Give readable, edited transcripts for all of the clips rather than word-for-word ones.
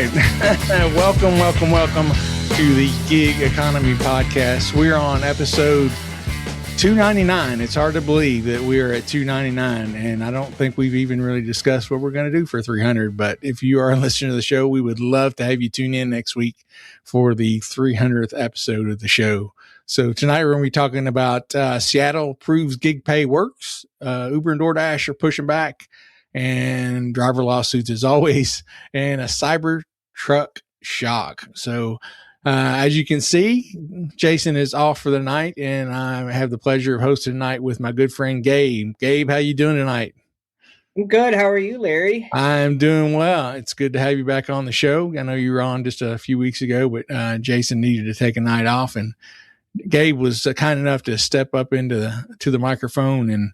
right. Welcome to the Gig Economy Podcast. We're on episode 299. It's hard to believe that we are at 299, and I don't think we've even really discussed what we're going to do for 300. But if you are listening to the show, we would love to have you tune in next week for the 300th episode of the show. So tonight we're going to be talking about Seattle proves gig pay works. Uber and DoorDash are pushing back, and driver lawsuits as always, and a Cybertruck shock. So as you can see, Jason is off for the night, and I have the pleasure of hosting tonight with my good friend Gabe. Gabe, how you doing tonight? I'm good. How are you, Larry? I'm doing well. It's good to have you back on the show. I know you were on just a few weeks ago, but Jason needed to take a night off, and Gabe was kind enough to step up into the microphone and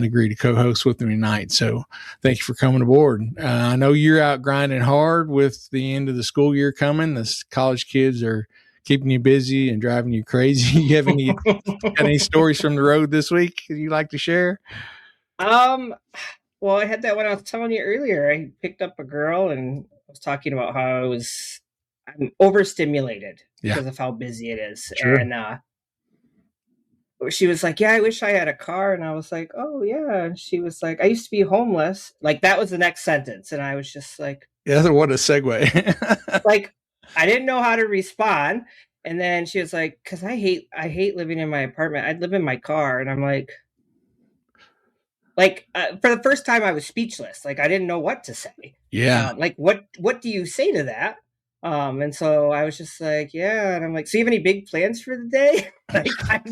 agree to co-host with me tonight. So thank you for coming aboard. I know you're out grinding hard with the end of the school year coming. The college kids are keeping you busy and driving you crazy. You have any stories from the road this week you'd like to share? Well, I had that one I was telling you earlier. I picked up a girl and I was talking about how I'm overstimulated because of how busy it is. Sure. And she was like, yeah, I wish I had a car. And I was like, oh, yeah. And she was like, I used to be homeless. Like, that was the next sentence. And I was just like, yeah, what a segue. like, I didn't know how to respond. And then she was like, because I hate living in my apartment. I'd live in my car. And I'm like, for the first time, I was speechless. Like, I didn't know what to say. Yeah. What do you say to that? And so I was just like, yeah. And I'm like, so you have any big plans for the day? That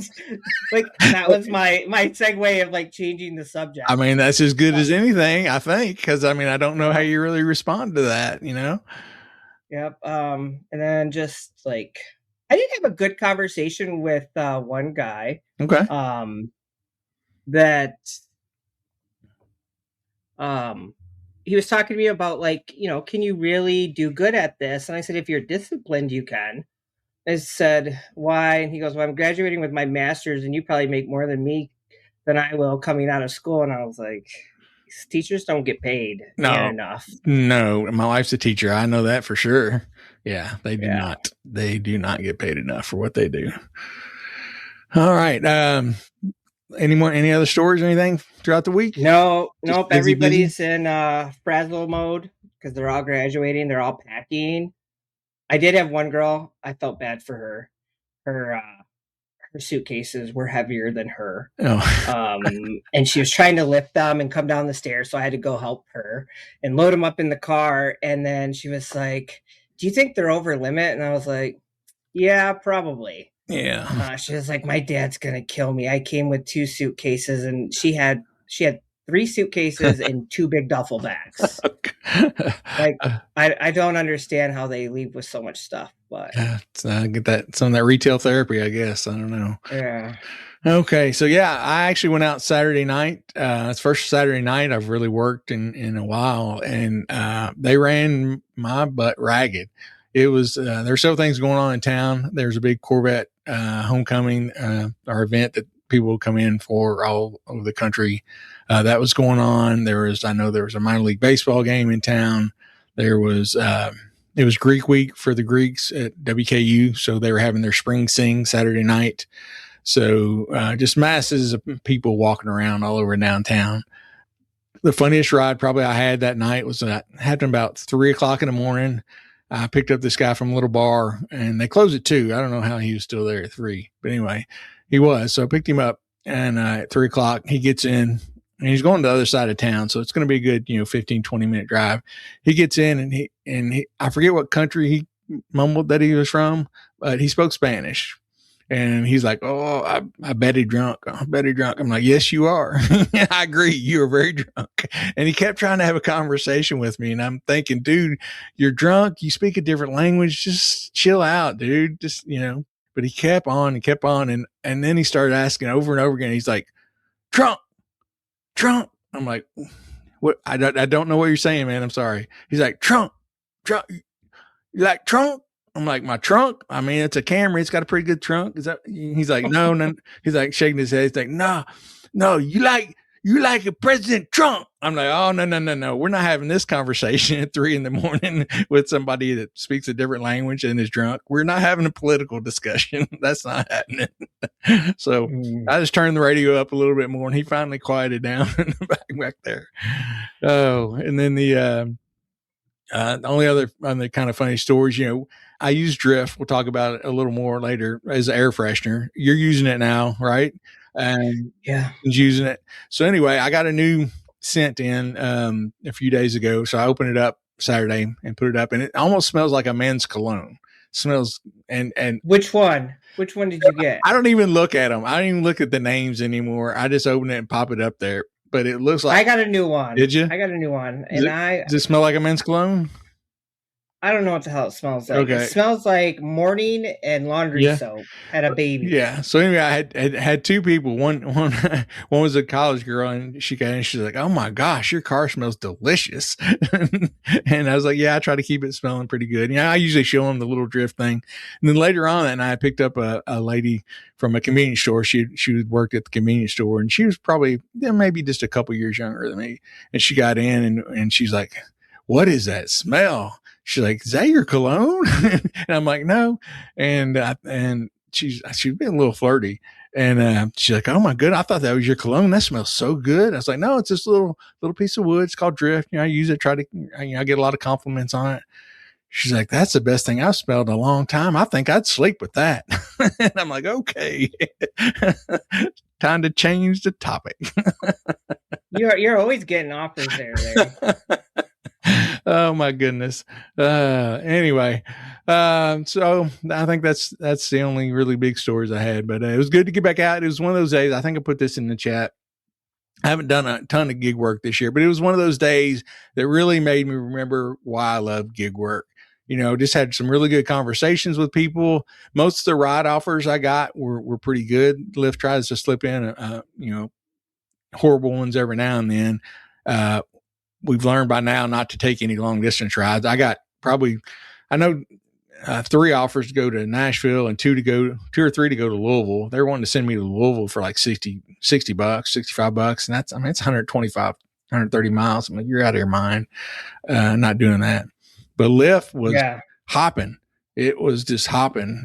was my segue of like changing the subject. I mean, that's as good as anything, I think, because I mean, I don't know how you really respond to that, you know? Yep. And then just like, I did have a good conversation with one guy. Okay. He was talking to me about like, can you really do good at this? And I said, if you're disciplined, you can. I said, why? And he goes, well, I'm graduating with my master's and you probably make more than I will coming out of school. And I was like, teachers don't get paid enough. No, my wife's a teacher. I know that for sure. Yeah, they do not. They do not get paid enough for what they do. All right. Any other stories or anything throughout the week? Nope. Everybody's in frazzle mode because they're all graduating. They're all packing. I did have one girl. I felt bad for her. Her suitcases were heavier than her. Oh. And she was trying to lift them and come down the stairs. So I had to go help her and load them up in the car. And then she was like, do you think they're over limit? And I was like, yeah, probably. Yeah. She was like, my dad's going to kill me. I came with 2 suitcases and she had 3 suitcases and 2 big duffel bags. Like, I don't understand how they leave with so much stuff, but I get some of that retail therapy, I guess. I don't know. Yeah. Okay. So yeah, I actually went out Saturday night. It's first Saturday night I've really worked in a while, and they ran my butt ragged. It was, there's several things going on in town. There's a big Corvette homecoming or event that people will come in for all over the country. That was going on. I know there was a minor league baseball game in town. There was, it was Greek week for the Greeks at WKU. So they were having their spring sing Saturday night. So just masses of people walking around all over downtown. The funniest ride probably I had that night was that happened about 3:00 in the morning. I picked up this guy from a little bar and they closed at 2. I don't know how he was still there at 3, but anyway, he was. So I picked him up, and at 3:00 he gets in and he's going to the other side of town. So it's going to be a good, 15, 20 minute drive. He gets in and he, I forget what country he mumbled that he was from, but he spoke Spanish. And he's like, oh, I bet he drunk. I bet he drunk. I'm like, yes, you are. I agree. You are very drunk. And he kept trying to have a conversation with me. And I'm thinking, dude, you're drunk. You speak a different language. Just chill out, dude. Just, but he kept on and kept on. And then he started asking over and over again. He's like, Trump. I'm like, what? I don't know what you're saying, man. I'm sorry. He's like, Trump. You like Trump? I'm like, my trunk? I mean, it's a Camry. It's got a pretty good trunk. Is that? He's like, no. He's like shaking his head. He's like, no, you like you like a President Trump? I'm like, oh, no. We're not having this conversation at 3 a.m. with somebody that speaks a different language and is drunk. We're not having a political discussion. That's not happening. So I just turned the radio up a little bit more, and he finally quieted down in the back there. Oh, and then the only other kind of funny stories, I use Drift. We'll talk about it a little more later as an air freshener. You're using it now, right? Yeah. Using it. So anyway, I got a new scent in a few days ago. So I opened it up Saturday and put it up, and it almost smells like a men's cologne. Smells and which one? Which one did you get? I don't even look at them. I don't even look at the names anymore. I just open it and pop it up there. But it looks like I got a new one. Did you? I got a new one, and does it smell like a men's cologne? I don't know what the hell it smells like. Okay. It smells like morning and laundry soap at a baby. Yeah. So anyway, I had two people. One was a college girl, and she got in. She's like, "Oh my gosh, your car smells delicious." And I was like, "Yeah, I try to keep it smelling pretty good." I usually show them the little Drift thing. And then later on that night, I picked up a lady from a convenience store. She worked at the convenience store, and she was probably maybe just a couple years younger than me. And she got in, and she's like, "What is that smell?" She's like, "Is that your cologne?" And I'm like, "No." And she's been a little flirty. And she's like, "Oh my goodness, I thought that was your cologne. That smells so good." I was like, "No, it's this little piece of wood. It's called Drift. I use it, I get a lot of compliments on it." She's like, "That's the best thing I've smelled in a long time. I think I'd sleep with that." And I'm like, "Okay." Time to change the topic. You're always getting offers there. Oh my goodness. Anyway, so I think that's the only really big stories I had, but it was good to get back out. It was one of those days. I think I put this in the chat. I haven't done a ton of gig work this year, but it was one of those days that really made me remember why I love gig work. Just had some really good conversations with people. Most of the ride offers I got were pretty good. Lyft tries to slip in, horrible ones every now and then. We've learned by now not to take any long distance rides. I got I know 3 offers to go to Nashville and 2 or 3 to go to Louisville. They're wanting to send me to Louisville for like $60, $65. And that's 125, 130 miles. I'm like, you're out of your mind. Not doing that. But Lyft was hopping. It was just hopping.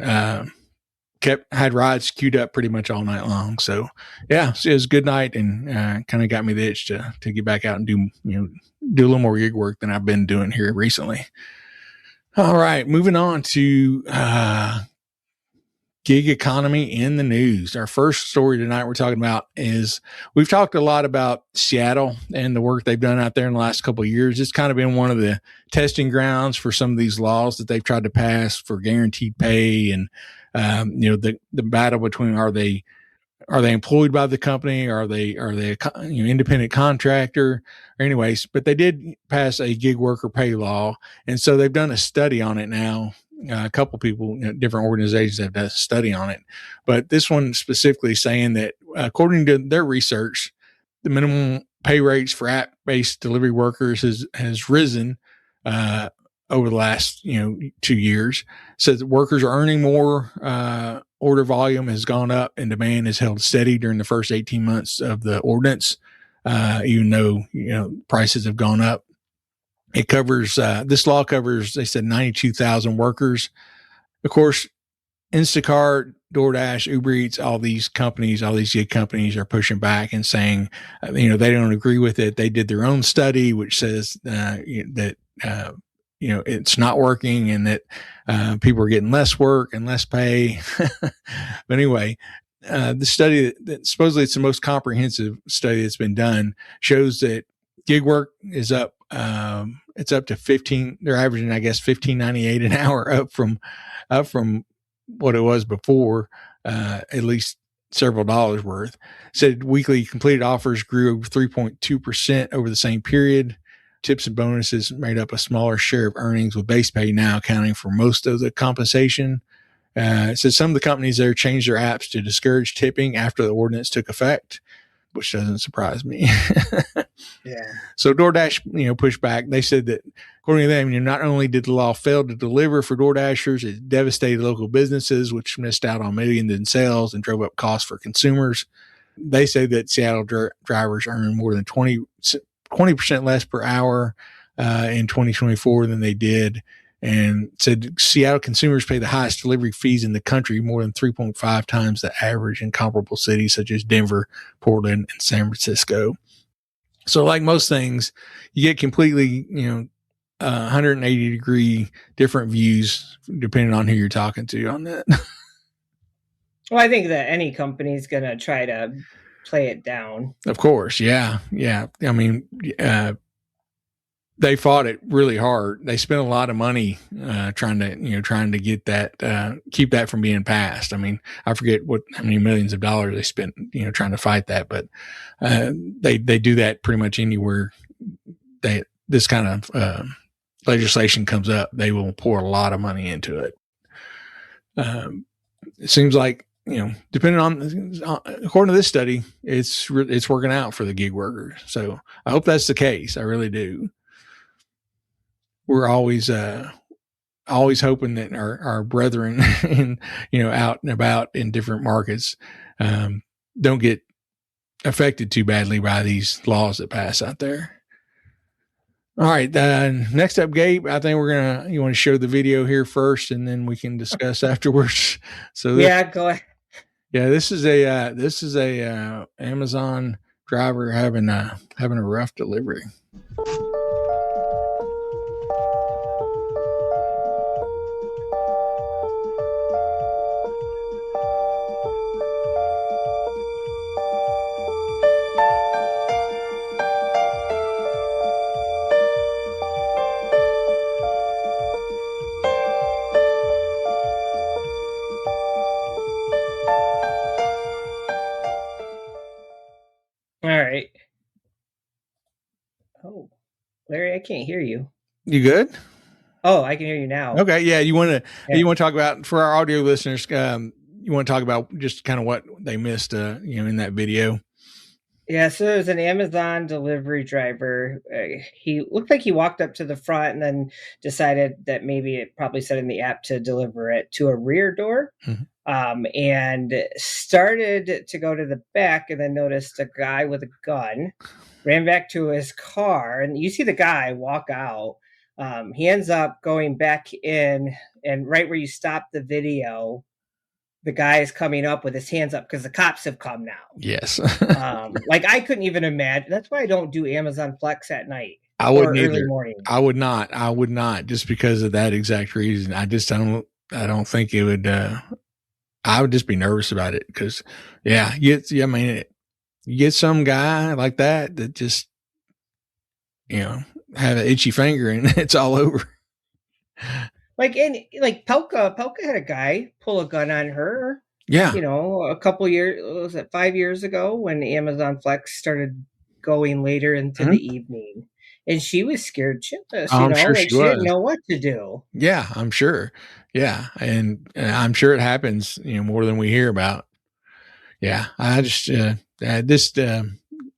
Had rides queued up pretty much all night long. So yeah, it was a good night, and kind of got me the itch to get back out and do a little more gig work than I've been doing here recently. All right, moving on to gig economy in the news. Our first story tonight we're talking about is, we've talked a lot about Seattle and the work they've done out there in the last couple of years. It's kind of been one of the testing grounds for some of these laws that they've tried to pass for guaranteed pay, and the battle between, are they employed by the company? Are they independent contractor? Anyways, but they did pass a gig worker pay law. And so they've done a study on it now. A couple people, different organizations have done a study on it, but this one specifically saying that according to their research, the minimum pay rates for app-based delivery workers has risen, over the last 2 years. Says that workers are earning more, order volume has gone up, and demand has held steady during the first 18 months of the ordinance, even though prices have gone up. It covers this law covers, they said, 92,000 workers. Of course, Instacart, DoorDash, Uber Eats, all these gig companies are pushing back and saying, they don't agree with it. They did their own study, which says that it's not working, and that people are getting less work and less pay. But anyway, the study that supposedly it's the most comprehensive study that's been done shows that gig work is up. It's up to 15. They're averaging, I guess, $15.98 an hour, up from what it was before, at least several dollars worth. Said weekly completed offers grew 3.2% over the same period. Tips and bonuses made up a smaller share of earnings, with base pay now accounting for most of the compensation. It says some of the companies there changed their apps to discourage tipping after the ordinance took effect, which doesn't surprise me. Yeah. So DoorDash, pushed back. They said that according to them, not only did the law fail to deliver for DoorDashers, it devastated local businesses, which missed out on millions in sales and drove up costs for consumers. They say that Seattle drivers earn more than 20% less per hour in 2024 than they did, and said Seattle consumers pay the highest delivery fees in the country, more than 3.5 times the average in comparable cities such as Denver, Portland, and San Francisco. So like most things, you get completely, 180-degree different views depending on who you're talking to on that. Well, I think that any company is going to try to play it down. Of course. Yeah. I mean, they fought it really hard. They spent a lot of money trying to get that, keep that from being passed. I mean, I forget how many millions of dollars they spent, trying to fight that, but they do that pretty much anywhere this kind of legislation comes up. They will pour a lot of money into it. It seems like, depending on, according to this study, it's working out for the gig workers. So I hope that's the case. I really do. We're always hoping that our brethren in, out and about in different markets, don't get affected too badly by these laws that pass out there. All right. Next up, Gabe, I think you want to show the video here first and then we can discuss afterwards. So go ahead. Yeah, this is a Amazon driver having a rough delivery. All right. Oh, Larry, I can't hear you. You good? Oh, I can hear you now. Okay. Yeah. You want to talk about, for our audio listeners, you want to talk about just kind of what they missed, in that video? Yeah. So there's an Amazon delivery driver. He looked like he walked up to the front and then decided that maybe it probably said in the app to deliver it to a rear door. Mm-hmm. And started to go to the back and then noticed a guy with a gun, ran back to his car, and you see the guy walk out. He ends up going back in, and right where you stop the video, the guy is coming up with his hands up because the cops have come now. Yes. Like I couldn't even imagine. That's why I don't do Amazon Flex at night. I wouldn't either. Early morning. I would not just because of that exact reason. I don't think it would, I would just be nervous about it because, you get some guy like that just, have an itchy finger and it's all over. Like Pelka had a guy pull a gun on her. Yeah. A couple years, was it 5 years ago when Amazon Flex started going later into the evening, and she was scared shitless. She didn't know what to do. Yeah, I'm sure. Yeah, and I'm sure it happens, more than we hear about. Yeah, I just this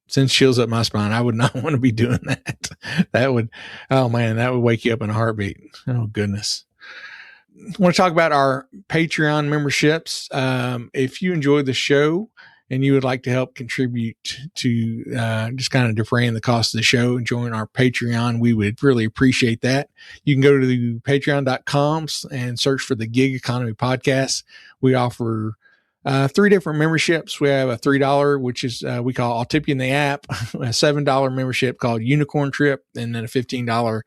sends chills up my spine. I would not want to be doing that. That would wake you up in a heartbeat. Oh goodness. I want to talk about our Patreon memberships. If you enjoyed the show and you would like to help contribute to just kind of defraying the cost of the show and join our Patreon, we would really appreciate that. You can go to patreon.com and search for the Gig Economy Podcast. We offer 3 different memberships. We have a $3, which is we call I'll Tip You in the App, a $7 membership called Unicorn Trip, and then a $15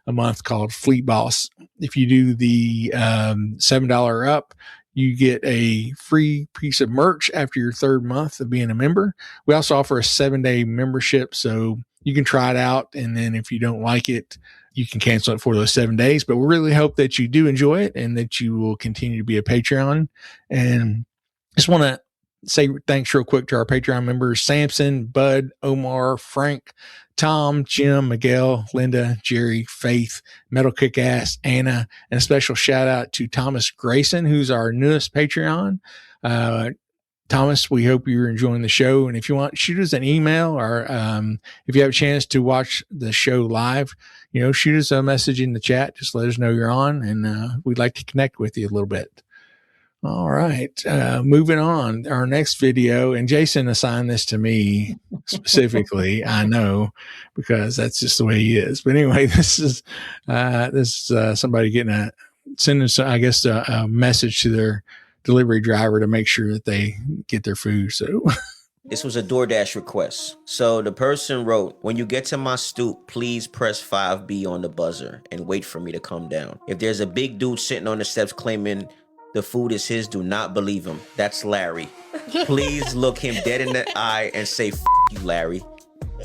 a month called Fleet Boss. If you do the $7 up, you get a free piece of merch after your 3rd month of being a member. We also offer a 7-day membership, so you can try it out, and then if you don't like it, you can cancel it for those 7 days. But we really hope that you do enjoy it and that you will continue to be a Patreon. And just want to say thanks real quick to our Patreon members: Samson, Bud, Omar, Frank, Tom, Jim, Miguel, Linda, Jerry, Faith, Metal Kick-Ass, Anna, and a special shout out to Thomas Grayson, who's our newest Patreon. Thomas, we hope you're enjoying the show. And if you want, shoot us an email, or if you have a chance to watch the show live, shoot us a message in the chat. Just let us know you're on, and we'd like to connect with you a little bit. All right. Moving on. Our next video, and Jason assigned this to me specifically. I know because that's just the way he is. But anyway, this is somebody sending, I guess, a message to their delivery driver to make sure that they get their food. So this was a DoorDash request. So the person wrote, when you get to my stoop, please press 5B on the buzzer and wait for me to come down. If there's a big dude sitting on the steps claiming the food is his, do not believe him. That's Larry. Please look him dead in the eye and say, F you, Larry.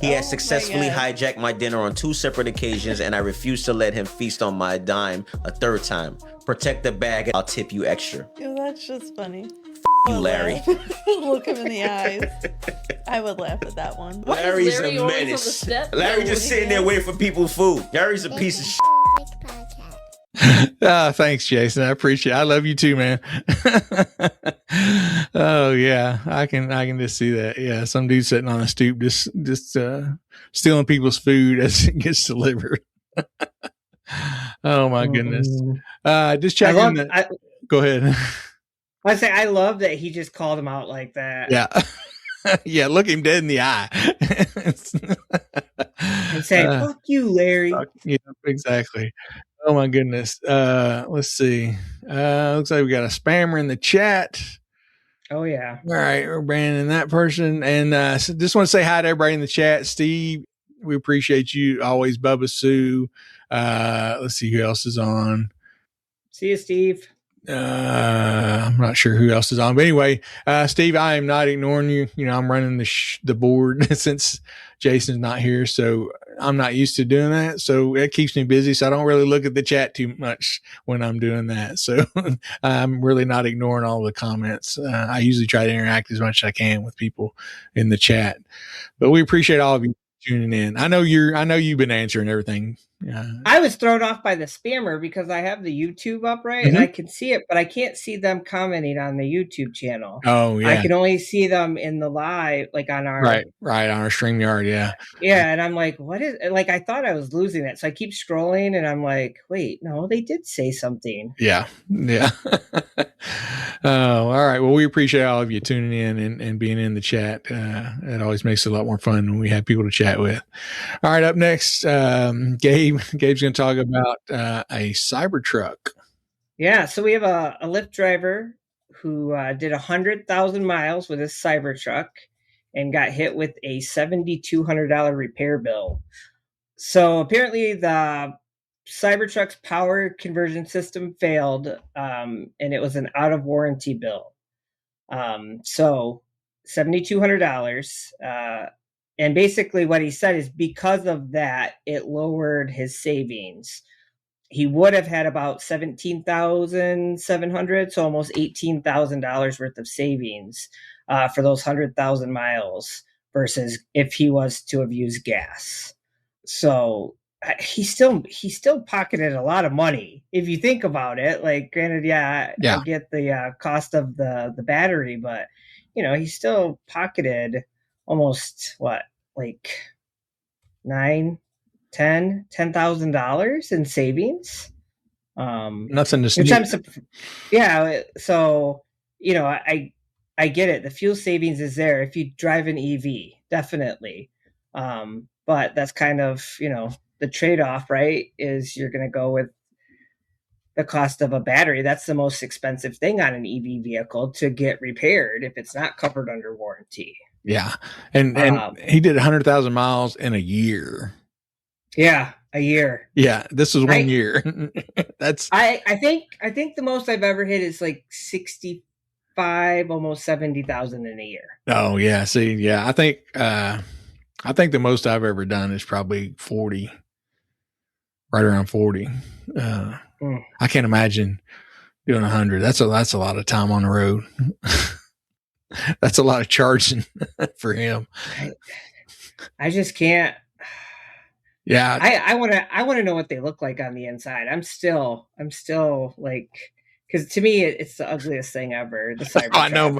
He has successfully hijacked my dinner on 2 separate occasions, and I refuse to let him feast on my dime a 3rd time. Protect the bag, I'll tip you extra. Yo, that's just funny. You, Larry. Look him in the eyes. I would laugh at that one. Larry's Larry a menace. Larry just sitting there waiting for people's food. Larry's a piece of shit. Thanks, Jason. I appreciate it. I love you too, man. Oh yeah, I can just see that. Yeah, some dude sitting on a stoop just stealing people's food as it gets delivered. Oh my goodness. Just checking. Go ahead. I say I love that he just called him out like that. Yeah. Yeah, look him dead in the eye. And say, fuck you, Larry. Yeah, exactly. Oh my goodness. Let's see. Looks like we got a spammer in the chat. Oh yeah. All right, we're banning that person. And so just want to say hi to everybody in the chat. Steve, we appreciate you always. Bubba Sue. Let's see who else is on. See you, Steve. I'm not sure who else is on, but anyway, Steve, I am not ignoring you. You know, I'm running the board since Jason's not here, so I'm not used to doing that. So it keeps me busy. So I don't really look at the chat too much when I'm doing that. So I'm really not ignoring all the comments. I usually try to interact as much as I can with people in the chat, but we appreciate all of you tuning in. I know you've been answering everything. I was thrown off by the spammer because I have the YouTube up, right? And I can see it, but I can't see them commenting on the YouTube channel. Oh yeah. I can only see them in the live, like on our right on our StreamYard. Yeah. Yeah. And I'm like, what is like, I thought I was losing it. So I keep scrolling and I'm like, wait, no, they did say something. Yeah. Oh, all right. Well, we appreciate all of you tuning in and being in the chat. It always makes it a lot more fun when we have people to chat with. All right. Up next, Gabe's going to talk about a Cybertruck. Yeah. So we have a Lyft driver who did 100,000 miles with his Cybertruck and got hit with a $7,200 repair bill. So apparently the Cybertruck's power conversion system failed, and it was an out of warranty bill. So $7,200. And basically what he said is because of that, it lowered his savings. He would have had about $17,700, so almost $18,000 worth of savings for those 100,000 miles versus if he was to have used gas. So he still pocketed a lot of money if you think about it. Like, granted, I get the cost of the battery, but you know, he still pocketed almost like $10,000 in savings. Nothing to see. So you know, I get it. The fuel savings is there if you drive an EV, definitely. But that's kind of, you know, the trade-off, right? Is you're going to go with the cost of a battery. That's the most expensive thing on an EV vehicle to get repaired if it's not covered under warranty. Yeah. And he did 100,000 miles in a year. Yeah. A year. Yeah. This was 1 year. That's, I think the most I've ever hit is like 65, almost 70,000 in a year. Oh yeah. See, yeah. I think the most I've ever done is probably 40, right around 40. I can't imagine doing 100. That's a lot of time on the road. That's a lot of charging for him. I just can't. Yeah. I want to know what they look like on the inside. I'm still like, because to me, it's the ugliest thing ever. The Cybertruck. I know.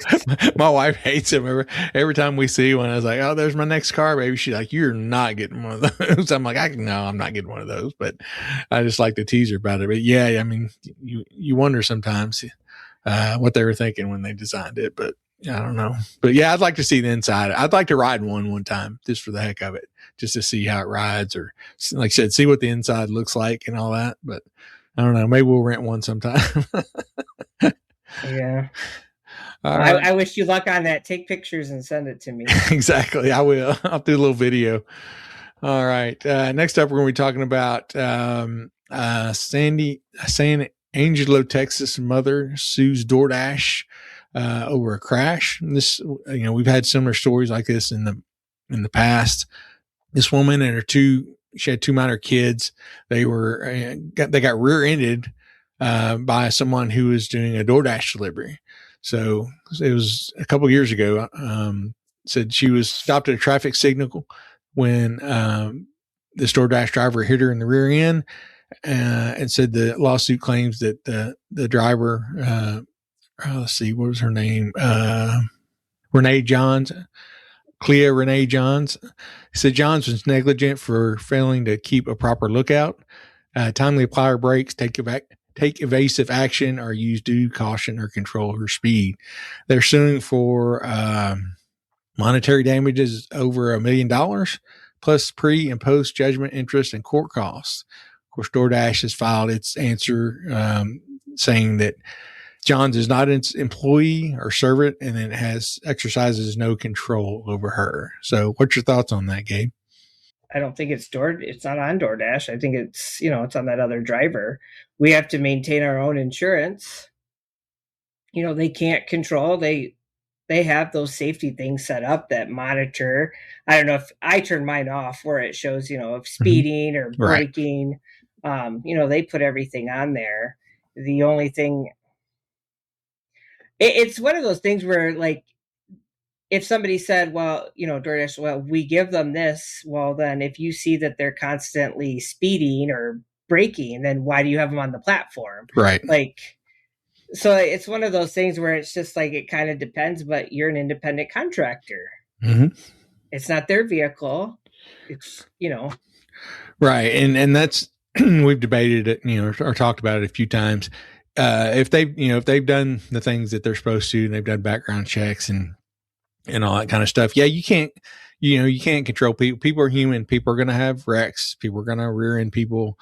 My wife hates him. Every time we see one, I was like, "Oh, there's my next car, baby." She's like, "You're not getting one of those." I'm like, "No, I'm not getting one of those." But I just like to tease her about it. But yeah, I mean, you wonder sometimes what they were thinking when they designed it, but I don't know. But yeah, I'd like to see the inside. I'd like to ride one time just for the heck of it, just to see how it rides, or like I said, see what the inside looks like and all that. But I don't know. Maybe we'll rent one sometime. Yeah. All right. I wish you luck on that. Take pictures and send it to me. Exactly. I will. I'll do a little video. All right. Next up, we're going to be talking about San Angelo, Texas mother sues DoorDash over a crash. This, we've had similar stories like this in the past. This woman and she had two minor kids. They got rear-ended by someone who was doing a DoorDash delivery. So it was a couple of years ago. Said she was stopped at a traffic signal when this DoorDash driver hit her in the rear end, and said the lawsuit claims that the driver, let's see, what was her name? Renee Johns. Clea Renee Johns said Johns was negligent for failing to keep a proper lookout, timely apply her brakes, take evasive action, or use due caution or control her speed. They're suing for monetary damages over $1 million, plus pre and post judgment interest and court costs. Of course, DoorDash has filed its answer saying that Johns is not an employee or servant, and it exercises no control over her. So what's your thoughts on that, Gabe? I don't think it's not on DoorDash. I think it's, it's on that other driver. We have to maintain our own insurance. They can't control. They have those safety things set up that monitor. I don't know if I turn mine off where it shows, if speeding or braking, they put everything on there. The only thing, it's one of those things where, like, if somebody said, well, DoorDash, well, we give them this. Well, then if you see that they're constantly speeding or braking, then why do you have them on the platform? Right. Like, so it's one of those things where it's just like, it kind of depends, but you're an independent contractor. Mm-hmm. It's not their vehicle. It's, Right. And that's, we've debated it, or talked about it a few times. If they've done the things that they're supposed to, and they've done background checks and all that kind of stuff. Yeah. You can't control people. People are human. People are going to have wrecks. People are going to rear end people.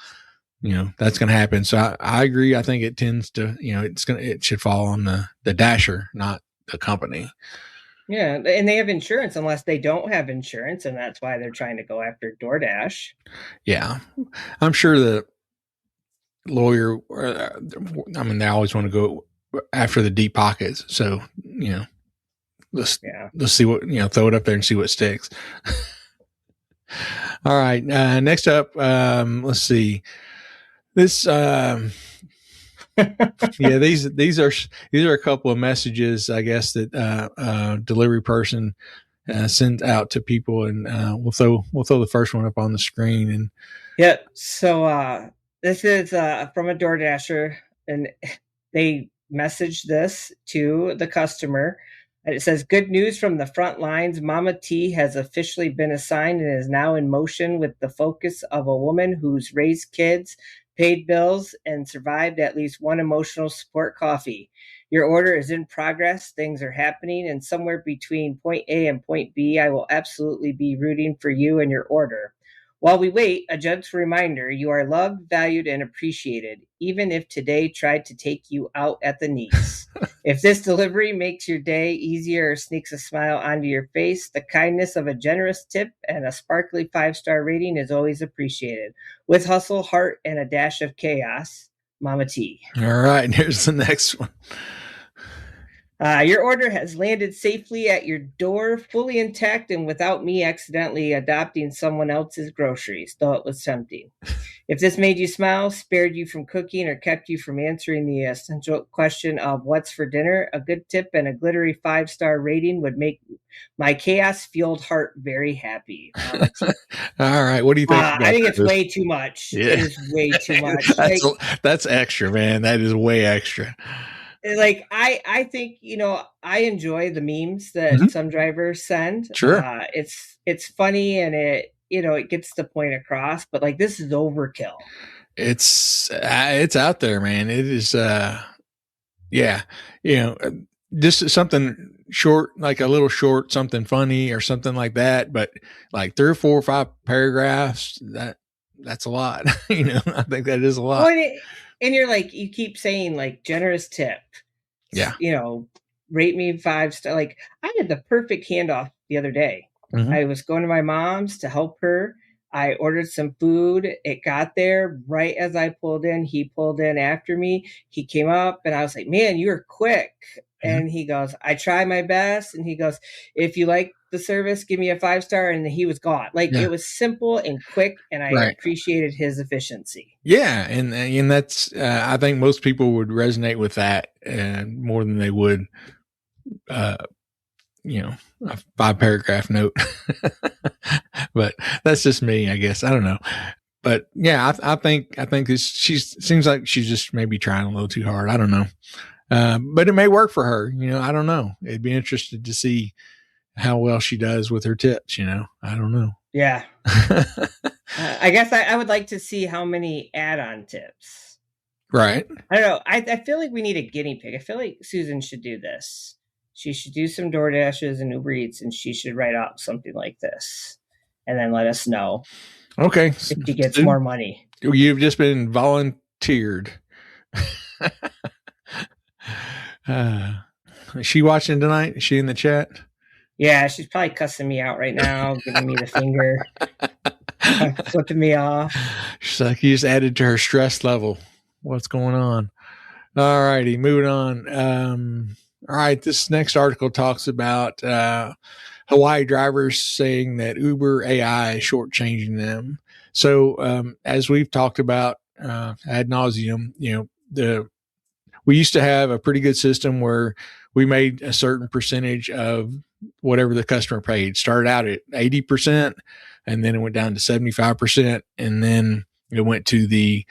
That's going to happen. So I agree. I think it tends to, it should fall on the dasher, not the company. Yeah. And they have insurance unless they don't have insurance. And that's why they're trying to go after DoorDash. Yeah. I'm sure the lawyer, they always want to go after the deep pockets. So, let's see what, throw it up there and see what sticks. All right. Next up, let's see. This, these are a couple of messages, I guess, that delivery person sent out to people, and we'll throw the first one up on the screen. And yeah, so this is from a DoorDasher, and they messaged this to the customer. And it says, good news from the front lines. Mama T has officially been assigned and is now in motion with the focus of a woman who's raised kids, paid bills, and survived at least one emotional support coffee. Your order is in progress. Things are happening. And somewhere between point A and point B, I will absolutely be rooting for you and your order. While we wait, a gentle reminder, you are loved, valued, and appreciated, even if today tried to take you out at the knees. If this delivery makes your day easier or sneaks a smile onto your face, the kindness of a generous tip and a sparkly 5-star rating is always appreciated. With hustle, heart, and a dash of chaos, Mama T. All right, and here's the next one. Your order has landed safely at your door, fully intact and without me accidentally adopting someone else's groceries, though it was tempting. If this made you smile, spared you from cooking, or kept you from answering the essential question of what's for dinner, a good tip and a glittery 5-star rating would make my chaos-fueled heart very happy. All right, what do you think? I think it's way too much. Yeah. It is way too much. That's extra, man. That is way extra. Like, I think, I enjoy the memes that some drivers send. Sure. It's funny, and it gets the point across, but like, this is overkill. It's out there, man. It is, Yeah. You know, just something short, like a little short, something funny or something like that. But like 3 or 4 or 5 paragraphs, that's a lot. You know, I think that is a lot. Well, and you're like, you keep saying like generous tip. Yeah. You know, rate me 5 star. Like I had the perfect handoff the other day. Mhm. I was going to my mom's to help her. I ordered some food. It got there right as I pulled in. He pulled in after me. He came up and I was like, man, you were quick. And he goes, I try my best. And he goes, if you like the service, give me a 5 star. And he was gone. Like Yeah. it was simple and quick. And I Right. appreciated his efficiency. Yeah, and that's I think most people would resonate with that more than they would, you know, a 5-paragraph note. But that's just me, I guess. I don't know. But yeah, I think she seems like she's just maybe trying a little too hard. I don't know. But it may work for her. You know, I don't know. It'd be interested to see how well she does with her tips. You know, I don't know. Yeah. I guess I would like to see how many add-on tips. Right. I don't know. I feel like we need a guinea pig. I feel like Susan should do this. She should do some DoorDashes and Uber Eats, and she should write out something like this, and then let us know. Okay. If she gets more money. You've just been volunteered. Is she watching tonight? Is she in the chat? Yeah, she's probably cussing me out right now, giving me the finger, flipping me off. She's like, you just added to her stress level. What's going on? All righty, moving on. All right, this next article talks about Hawaii drivers saying that Uber AI is shortchanging them. So, as we've talked about ad nauseum, you know, we used to have a pretty good system where we made a certain percentage of whatever the customer paid. Started out at 80%, and then it went down to 75%, and then it went to the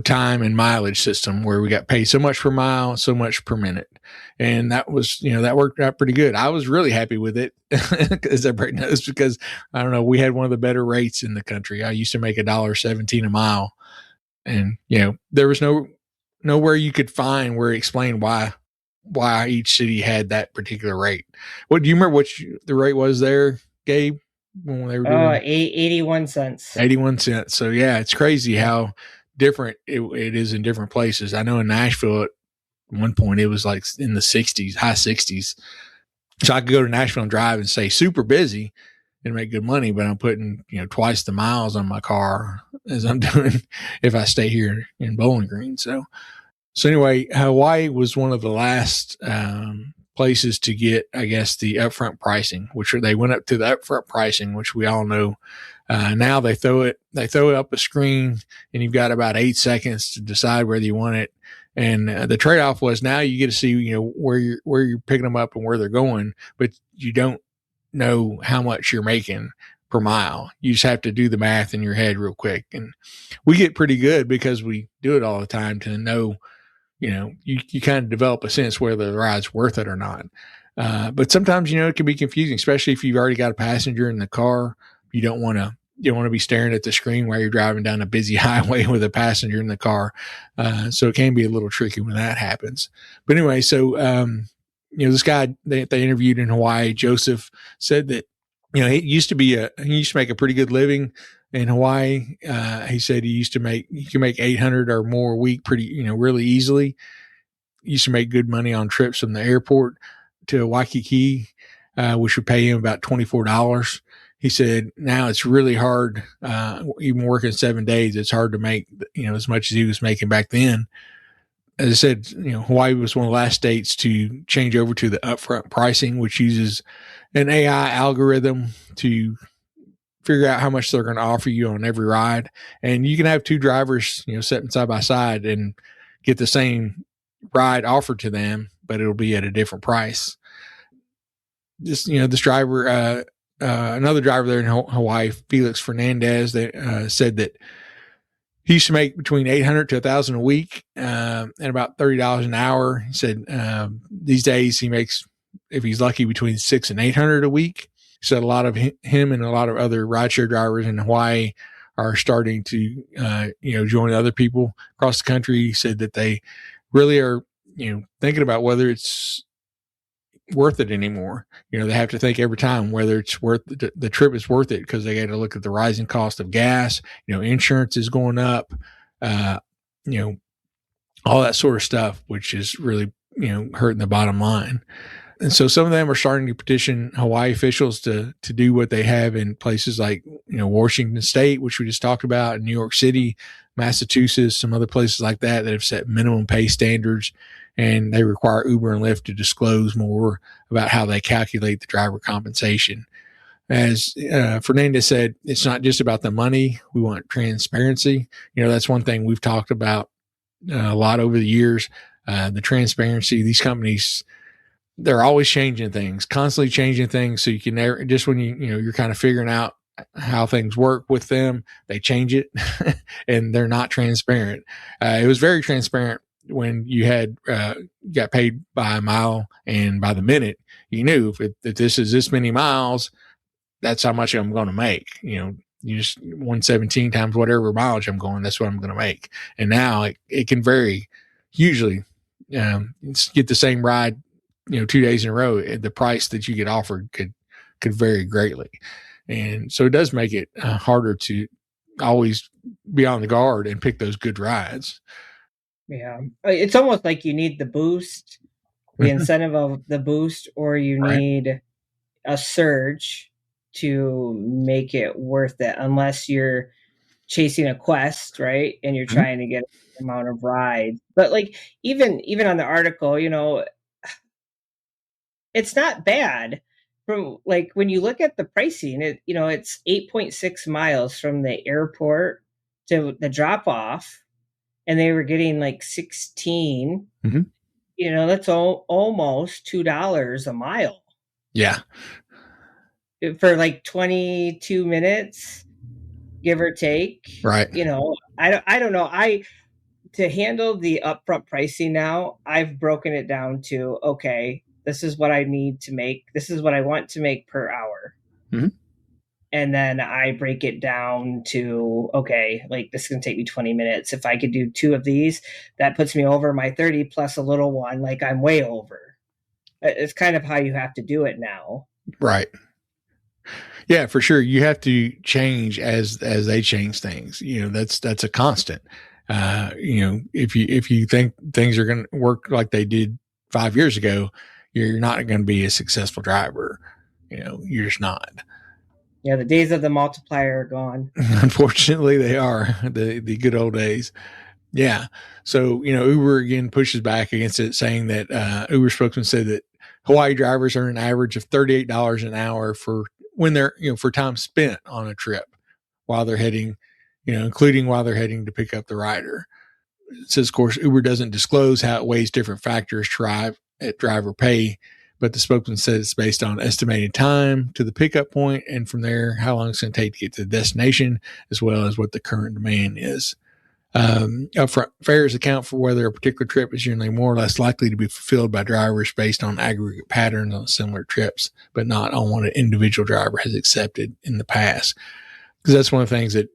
time and mileage system where we got paid so much per mile, so much per minute. And that was, that worked out pretty good. I was really happy with it, as everybody knows, because I don't know, we had one of the better rates in the country. I used to make $1.17 a mile, and there was nowhere you could find where it explained why each city had that particular rate. What do you remember? What the rate was there, Gabe? When they were doing 81 cents. 81 cents. So yeah, it's crazy how different it is in different places. I know in Nashville at one point it was like in the 60s, high 60s. So I could go to Nashville and drive and say super busy and make good money, but I'm putting twice the miles on my car as I'm doing if I stay here in Bowling Green. So anyway, Hawaii was one of the last places to get, I guess, the upfront pricing, which they went up to the upfront pricing, which we all know. Now they throw it up a screen, and you've got about 8 seconds to decide whether you want it. And the trade-off was now you get to see where you're picking them up and where they're going, but you don't know how much you're making per mile. You just have to do the math in your head real quick, and we get pretty good because we do it all the time to know. You kind of develop a sense whether the ride's worth it or not. But sometimes, it can be confusing, especially if you've already got a passenger in the car. You don't want to be staring at the screen while you're driving down a busy highway with a passenger in the car. So it can be a little tricky when that happens. But anyway, so, this guy they interviewed in Hawaii, Joseph, said that, he used to make a pretty good living in Hawaii. He said he can make 800 or more a week pretty, really easily. He used to make good money on trips from the airport to Waikiki, which would pay him about $24. He said now it's really hard, even working 7 days, it's hard to make, as much as he was making back then. As I said, Hawaii was one of the last states to change over to the upfront pricing, which uses an AI algorithm to figure out how much they're going to offer you on every ride. And you can have 2 drivers, sitting side by side and get the same ride offered to them, but it'll be at a different price. This driver, another driver there in Hawaii, Felix Fernandez, said that he used to make between $800 to $1,000 a week, and about $30 an hour. He said these days he makes, if he's lucky, between $600 and $800 a week. He said a lot of him and a lot of other rideshare drivers in Hawaii are starting to, join other people across the country. He said that they really are thinking about whether it's worth it anymore. They have to think every time whether it's worth the trip is worth it, because they got to look at the rising cost of gas. Insurance is going up, all that sort of stuff, which is really, hurting the bottom line. And so some of them are starting to petition Hawaii officials to do what they have in places like, Washington State, which we just talked about, and New York City, Massachusetts, some other places like that have set minimum pay standards, and they require Uber and Lyft to disclose more about how they calculate the driver compensation. As Fernandez said, it's not just about the money. We want transparency. That's one thing we've talked about a lot over the years. The transparency. These companies, they're always changing things, constantly changing things. So you can never, just when you're kind of figuring out how things work with them, they change it and they're not transparent. It was very transparent when you had got paid by a mile and by the minute. You knew if this is this many miles, that's how much I'm going to make. You just 117 times whatever mileage I'm going, that's what I'm going to make. And now it can vary. Usually, get the same ride, 2 days in a row, the price that you get offered could vary greatly. And so it does make it harder to always be on the guard and pick those good rides. Yeah. It's almost like you need the boost, the incentive of the boost, or you need a surge to make it worth it, unless you're chasing a quest, right? And you're trying to get an amount of rides. But like, even on the article, it's not bad. From like, when you look at the pricing, it's 8.6 miles from the airport to the drop off, and they were getting like 16. That's almost $2 a mile. Yeah. For like 22 minutes, give or take. Right. I don't know. To handle the upfront pricing now, I've broken it down to, okay, this is what I need to make. This is what I want to make per hour. And then I break it down to, okay, like this is going to take me 20 minutes. If I could do 2 of these, that puts me over my 30 plus a little one. Like I'm way over. It's kind of how you have to do it now. Right. Yeah, for sure. You have to change as they change things. That's a constant. If you think things are going to work like they did 5 years ago, you're not going to be a successful driver. You're just not. Yeah, the days of the multiplier are gone. Unfortunately, they are the good old days. Yeah. So, Uber again pushes back against it, saying that Uber spokesman said that Hawaii drivers earn an average of $38 an hour for when they're, for time spent on a trip while they're heading, including while they're heading to pick up the rider. It says, of course, Uber doesn't disclose how it weighs different factors at driver pay, but the spokesman says it's based on estimated time to the pickup point, and from there, how long it's going to take to get to the destination, as well as what the current demand is. Upfront fares account for whether a particular trip is generally more or less likely to be fulfilled by drivers based on aggregate patterns on similar trips, but not on what an individual driver has accepted in the past. Because that's one of the things that,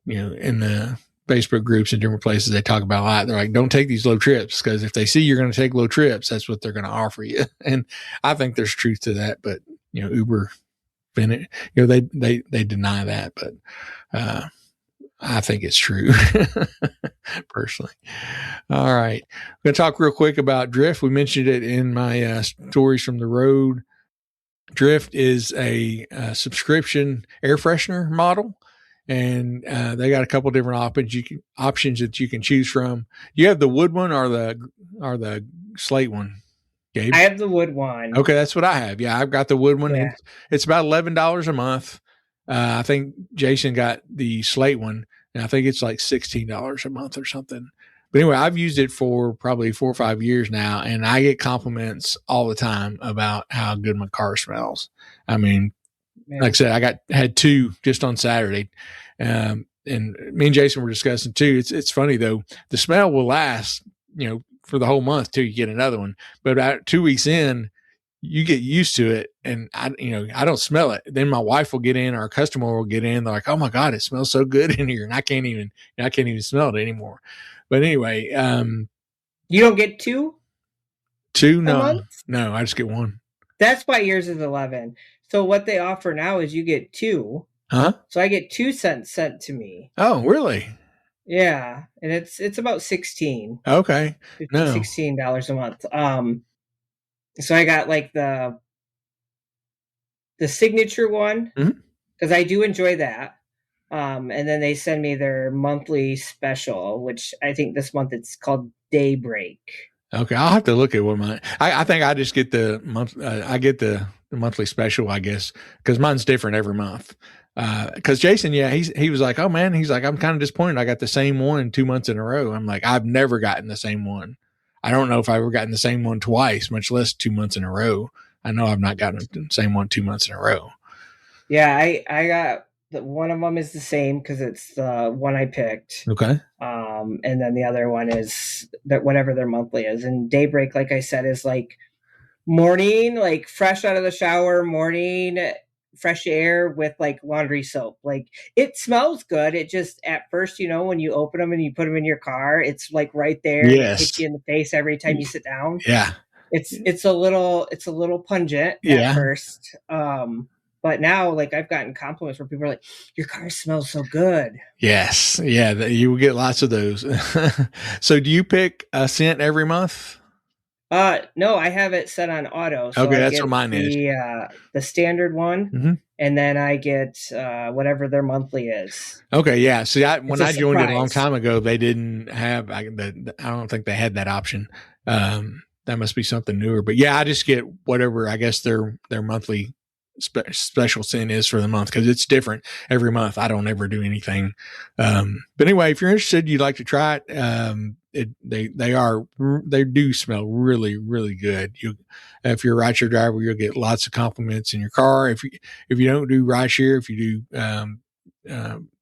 in the Facebook groups and different places they talk about a lot. They're like, don't take these low trips, because if they see you're going to take low trips, that's what they're going to offer you. And I think there's truth to that, but Uber, they deny that, but I think it's true personally. All right. I'm going to talk real quick about Drift. We mentioned it in my stories from the road. Drift is a subscription air freshener model. And they got a couple different options that you can choose from. You have the wood one or the slate one, Gabe? I have the wood one. Okay, that's what I have. Yeah, I've got the wood one. Yeah. It's about $11 a month. I think Jason got the slate one, and I think it's like $16 a month or something. But anyway, I've used it for probably 4 or 5 years now, and I get compliments all the time about how good my car smells. I mean, like I said, had 2 just on Saturday. And me and Jason were discussing too. It's funny though. The smell will last, for the whole month till you get another one. But about 2 weeks in, you get used to it, and I don't smell it. Then my wife will get in, or a customer will get in. They're like, "Oh my God, it smells so good in here," and I can't even smell it anymore. But anyway, you don't get 2? 2? a No, month? no, I just get 1. That's why yours is 11. So what they offer now is you get 2. Huh? So I get 2 cents sent to me. Oh, really? Yeah, and it's about 16, Okay. 15, No. $16 a month. So I got like the signature one Mhm. because I do enjoy that. And then they send me their monthly special, which I think this month it's called Daybreak. Okay, I'll have to look at what mine. I think I just get the month. I get the monthly special, I guess, because mine's different every month. Because Jason, yeah, he was like, oh man, he's like, I'm kind of disappointed. I got the same one 2 months in a row. I'm like, I've never gotten the same one. I don't know if I've ever gotten the same one twice, much less 2 months in a row. I know I've not gotten the same one 2 months in a row. Yeah, I got one of them is the same because it's the one I picked. Okay. And then the other one is that whatever their monthly is. And Daybreak, like I said, is like morning, like fresh out of the shower, morning fresh air with like laundry soap. Like it smells good. It just at first, when you open them and you put them in your car, it's like right there and it hits Yes. you in the face every time you sit down. Yeah. It's a little pungent Yeah. at first. But now, like I've gotten compliments where people are like, "Your car smells so good." Yes. Yeah. You will get lots of those. So, do you pick a scent every month? No, I have it set on auto. So Okay, I that's get what mine is. The standard one, Mhm. and then I get whatever their monthly is. Okay, yeah. See, when I joined it a long surprise. time ago, they didn't have. I don't think they had that option. That must be something newer. But yeah, I just get whatever I guess their monthly special sin is for the month because it's different every month. I don't ever do anything. But anyway, if you're interested, you'd like to try it. They do smell really, really good. If you're a rideshare driver, you'll get lots of compliments in your car. If you don't do rideshare, if you do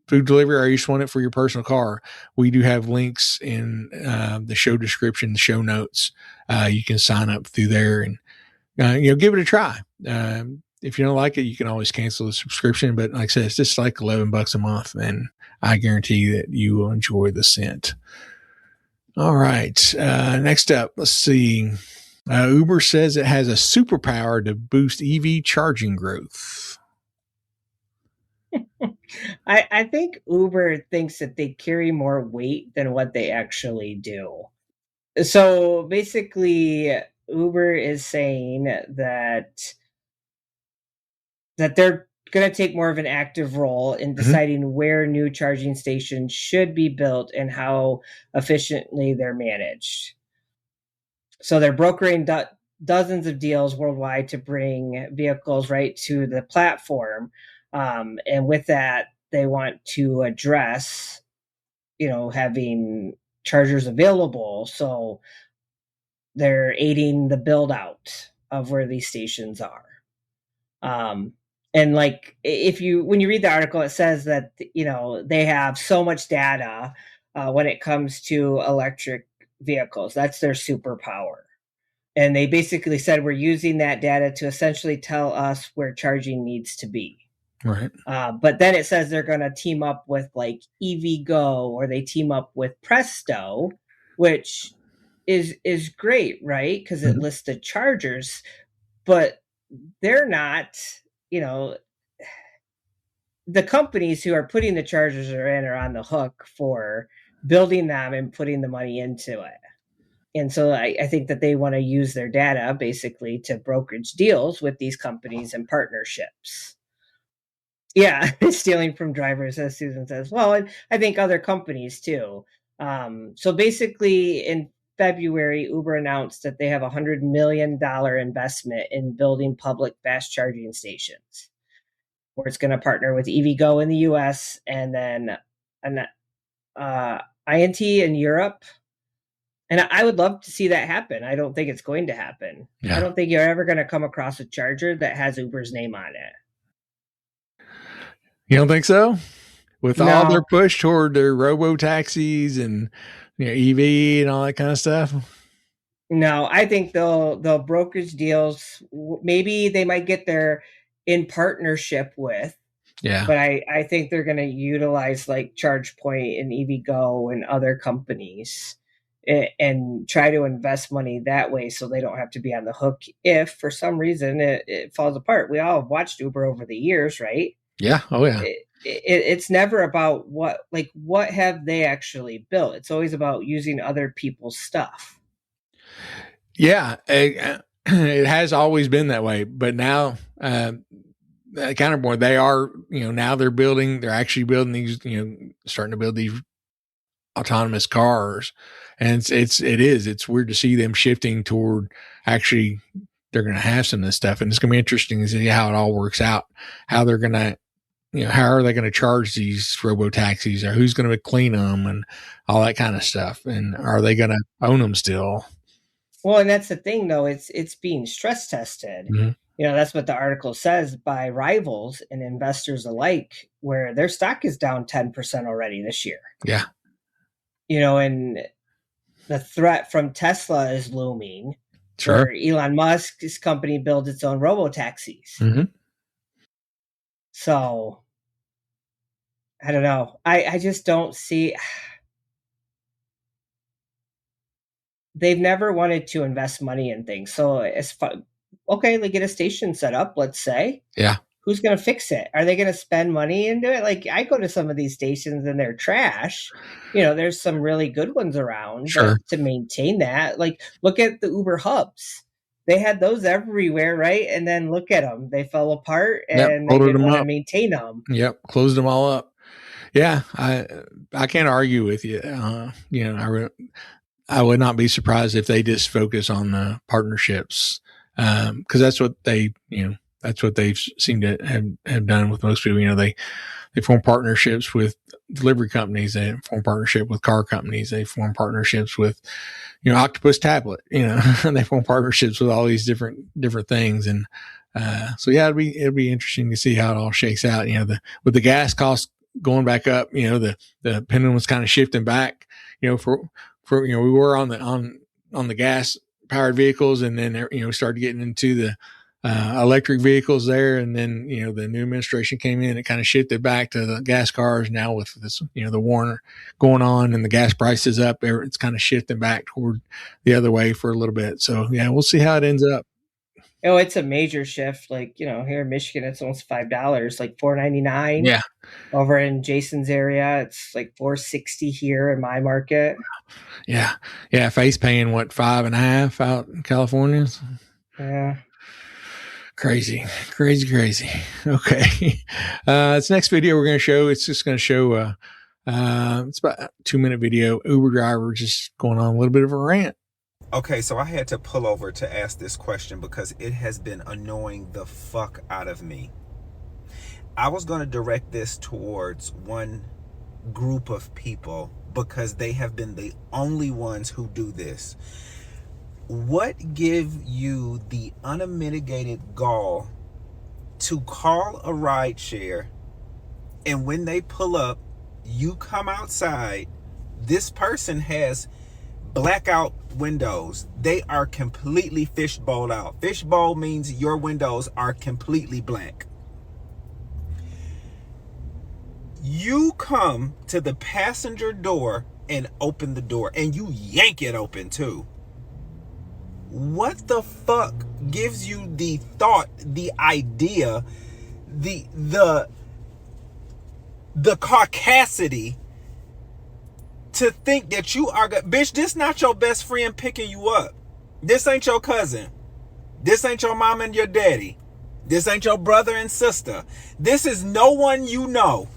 food delivery or you just want it for your personal car, we do have links in the show description, the show notes. You can sign up through there and give it a try. If you don't like it, you can always cancel the subscription. But like I said, it's just like $11 a month, and I guarantee that you will enjoy the scent. All right. Next up, let's see. Uber says it has a superpower to boost EV charging growth. I think Uber thinks that they carry more weight than what they actually do. So basically, Uber is saying that they're going to take more of an active role in deciding where new charging stations should be built and how efficiently they're managed. So they're brokering dozens of deals worldwide to bring vehicles right to the platform. And with that, they want to address, having chargers available. So they're aiding the build out of where these stations are. And like when you read the article, it says that they have so much data when it comes to electric vehicles. That's their superpower. And they basically said we're using that data to essentially tell us where charging needs to be. Right. But then it says they're going to team up with like EVgo, or they team up with Presto, which is great, right? Because it lists the chargers, but they're not, the companies who are putting the chargers are on the hook for building them and putting the money into it. And so I think that they want to use their data basically to brokerage deals with these companies and partnerships. Yeah, stealing from drivers, as Susan says. Well, and I think other companies too. So basically, in February, Uber announced that they have $100 million investment in building public fast charging stations, where it's going to partner with EVgo in the US and then INT in Europe. And I would love to see that happen. I don't think it's going to happen. Yeah. I don't think you're ever going to come across a charger that has Uber's name on it. You don't think so? With No. all their push toward their robo taxis and EV and all that kind of stuff? No, I think they'll brokerage deals. Maybe they might get there in partnership with. Yeah. But I think they're going to utilize like ChargePoint and EVgo and other companies and try to invest money that way so they don't have to be on the hook if for some reason it falls apart. We all have watched Uber over the years, right? Yeah. Oh yeah. It's never about what have they actually built. It's always about using other people's stuff. Yeah. It has always been that way, but now, counterpoint, they are, now they're actually building these, starting to build these autonomous cars. And it's weird to see them shifting toward actually they're going to have some of this stuff. And it's going to be interesting to see how it all works out, how they're going to, how are they going to charge these robo taxis, or who's going to clean them and all that kind of stuff? And are they going to own them still? Well, and that's the thing, though. It's being stress tested. Mm-hmm. That's what the article says, by rivals and investors alike, where their stock is down 10% already this year. Yeah. And the threat from Tesla is looming. Sure. Where Elon Musk's company builds its own robo taxis. Mm-hmm. So I don't know. I just don't see. They've never wanted to invest money in things. So okay, they get a station set up, let's say. Yeah. Who's going to fix it? Are they going to spend money into it? Like, I go to some of these stations and they're trash. There's some really good ones around. Sure. To maintain that. Like, look at the Uber hubs. They had those everywhere, right? And then look at them. They fell apart and they didn't want to maintain them. Yep. Closed them all up. Yeah. I can't argue with you. I would not be surprised if they just focus on the partnerships. Cause that's what that's what they've seemed to have done with most people. They form partnerships with delivery companies. They form partnership with car companies. They form partnerships with, Octopus Tablet, they form partnerships with all these different things. And, so yeah, it'll be interesting to see how it all shakes out. With the gas costs going back up, the pendulum was kind of shifting back, for, we were on the gas powered vehicles, and then, we started getting into the, electric vehicles there. And then, the new administration came in, it kind of shifted back to the gas cars. Now with this, the war going on and the gas prices up, it's kind of shifting back toward the other way for a little bit. So yeah, we'll see how it ends up. It's a major shift. Like, here in Michigan, it's almost $5, like $4.99. Yeah. Over in Jason's area, it's like $4.60 here in my market. Yeah. Yeah. Face paying what, $5.50 out in California? Yeah. Crazy. Okay. This next video we're going to show, it's just going to show, it's about a 2-minute video. Uber driver just going on a little bit of a rant. Okay, so I had to pull over to ask this question because it has been annoying the fuck out of me. I was going to direct this towards one group of people because they have been the only ones who do this. What give you the unmitigated gall to call a rideshare, and when they pull up, you come outside, this person has blackout windows. They are completely fishbowled out. Fishbowl means your windows are completely blank. You come to the passenger door and open the door, and you yank it open too. What the fuck gives you the thought, the idea, the caucasity to think that you are bitch, this not your best friend picking you up. This ain't your cousin. This ain't your mom and your daddy. This ain't your brother and sister. This is no one you know.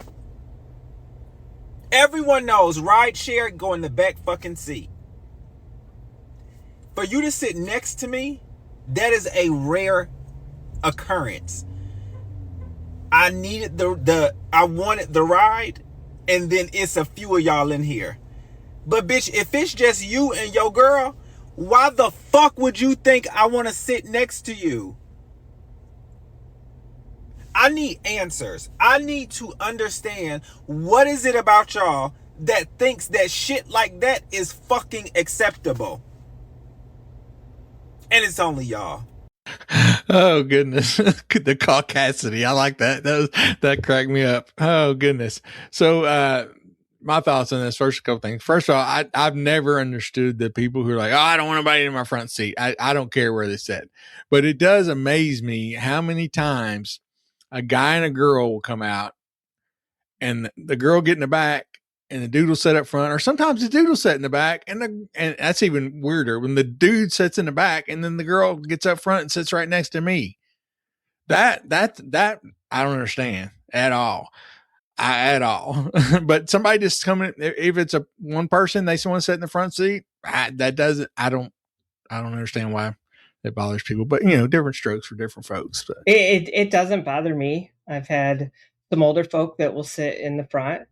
Everyone knows rideshare, go in the back fucking seat. For you to sit next to me, that is a rare occurrence. I needed I wanted the ride, and then it's a few of y'all in here. But bitch, if it's just you and your girl, why the fuck would you think I want to sit next to you? I need answers. I need to understand, what is it about y'all that thinks that shit like that is fucking acceptable? And it's only y'all. Oh goodness. The caucasity. I like that. That cracked me up. Oh goodness. So, my thoughts on this. First, a couple things. First of all, I've never understood the people who are like, oh, I don't want anybody in my front seat. I don't care where they sit. But it does amaze me how many times a guy and a girl will come out and the girl get in the back and the dude will sit up front, or sometimes the dude will sit in the back, and that's even weirder when the dude sits in the back and then the girl gets up front and sits right next to me. That I don't understand at all. At all. But somebody just coming, if it's a one person, they want to sit in the front seat. I don't understand why it bothers people, but different strokes for different folks. But it doesn't bother me. I've had some older folk that will sit in the front.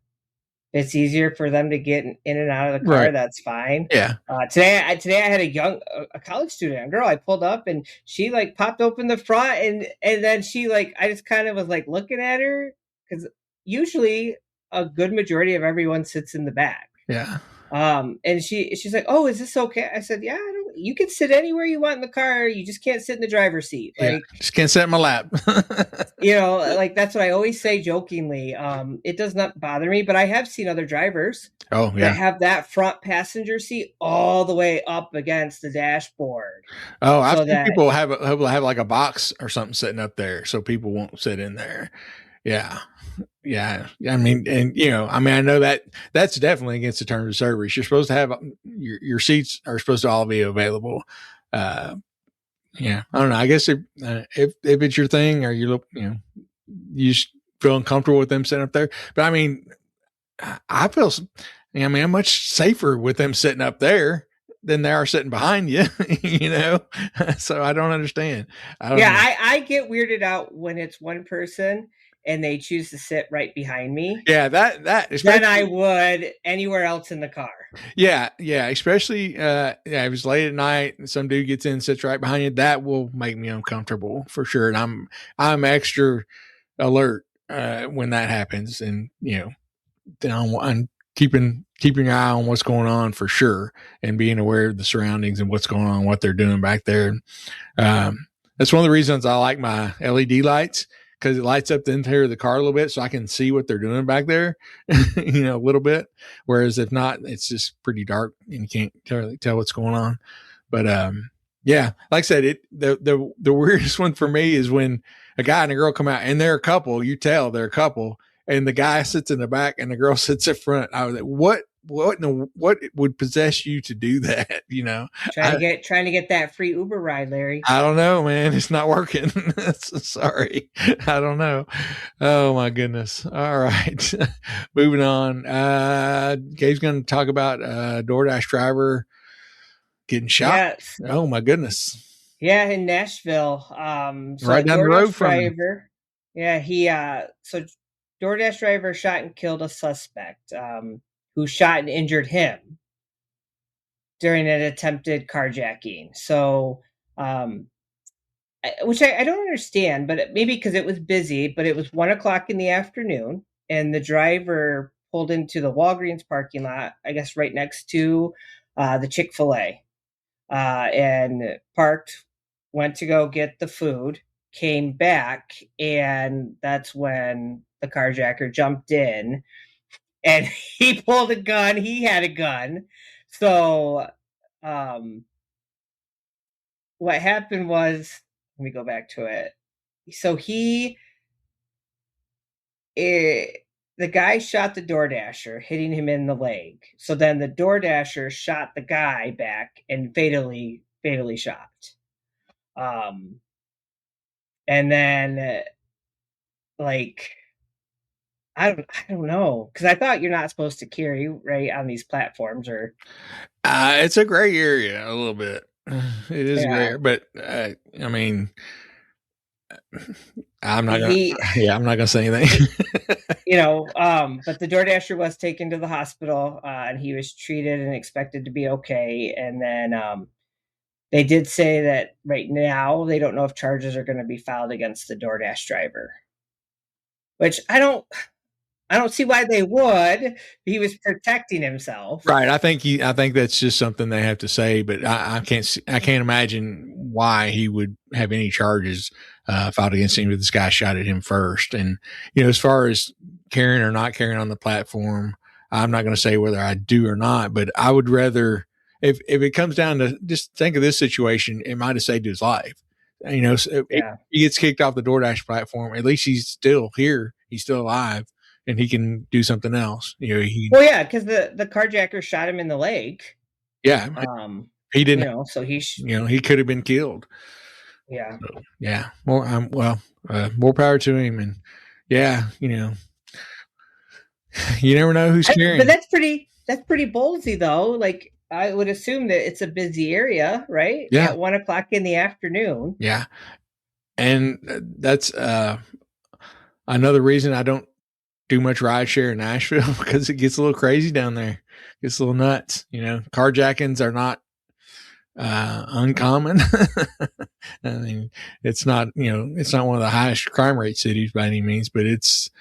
It's easier for them to get in and out of the car. Right. That's fine. Yeah. Today I had a college student, a girl. I pulled up and she like popped open the front and then she like, I just kind of was like looking at her because usually a good majority of everyone sits in the back. Yeah. And she's like, "Oh, is this okay?" I said, "Yeah, you can sit anywhere you want in the car. You just can't sit in the driver's seat. Like, just can't sit in my lap." Like that's what I always say jokingly. It does not bother me, but I have seen other drivers that have that front passenger seat all the way up against the dashboard. Oh, I've seen people have like a box or something sitting up there so people won't sit in there. Yeah. Yeah. I mean, and I know that's definitely against the terms of service. You're supposed to have your seats are supposed to all be available. Yeah. I don't know. I guess if it's your thing or you just feel uncomfortable with them sitting up there, but I mean, I'm much safer with them sitting up there than they are sitting behind you, so I don't understand. I get weirded out when it's one person and they choose to sit right behind me. Yeah, that than I would anywhere else in the car. Yeah, especially if it's late at night and some dude gets in and sits right behind you, that will make me uncomfortable for sure. And I'm extra alert when that happens, and I'm keeping your eye on what's going on for sure, and being aware of the surroundings and what's going on, what they're doing back there. That's one of the reasons I like my LED lights, because it lights up the interior of the car a little bit so I can see what they're doing back there, a little bit. Whereas if not, it's just pretty dark and you can't tell what's going on. But, like I said, the weirdest one for me is when a guy and a girl come out and they're a couple, you tell they're a couple, and the guy sits in the back and the girl sits up front. I was like, what would possess you to do that? Trying to get that free Uber ride, Larry. I don't know, man. It's not working. Sorry. I don't know. Oh my goodness. All right. Moving on. Gabe's going to talk about a DoorDash driver getting shot. Yes. Oh my goodness. Yeah. In Nashville. Right down the road from driver. Yeah. So DoorDash driver shot and killed a suspect, who shot and injured him during an attempted carjacking. So, which I don't understand, but maybe because it was busy, but it was 1:00 in the afternoon and the driver pulled into the Walgreens parking lot, I guess right next to the Chick-fil-A, and parked, went to go get the food, came back, and that's when the carjacker jumped in. And he pulled a gun. He had a gun. So what happened was, let me go back to it. So the guy shot the DoorDasher, hitting him in the leg. So then the DoorDasher shot the guy back and fatally shot. And then I don't know, because I thought you're not supposed to carry right on these platforms, or it's a gray area a little bit. It is gray, but I mean, I'm not gonna say anything. But the DoorDasher was taken to the hospital, and he was treated and expected to be okay. And then they did say that right now they don't know if charges are going to be filed against the DoorDash driver, which I don't see why they would. He was protecting himself. Right. I think that's just something they have to say, but I can't imagine why he would have any charges filed against him if this guy shot at him first. And, as far as carrying or not carrying on the platform, I'm not going to say whether I do or not, but I would rather, if it comes down to just think of this situation, it might have saved his life. You know, so if he gets kicked off the DoorDash platform, at least he's still here. He's still alive and he can do something else. You know, well, yeah, because the carjacker shot him in the leg. Yeah. He didn't, you know, so he could have been killed. Yeah. So, yeah. More power to him. And yeah, you know, you never know who's carrying. But that's pretty ballsy though. Like, I would assume that it's a busy area, right? Yeah. At 1:00 in the afternoon. Yeah. And that's another reason I don't do much rideshare in Nashville, because it gets a little crazy down there. It gets a little nuts. You know, carjackings are not uncommon. I mean, it's not one of the highest crime rate cities by any means, but it's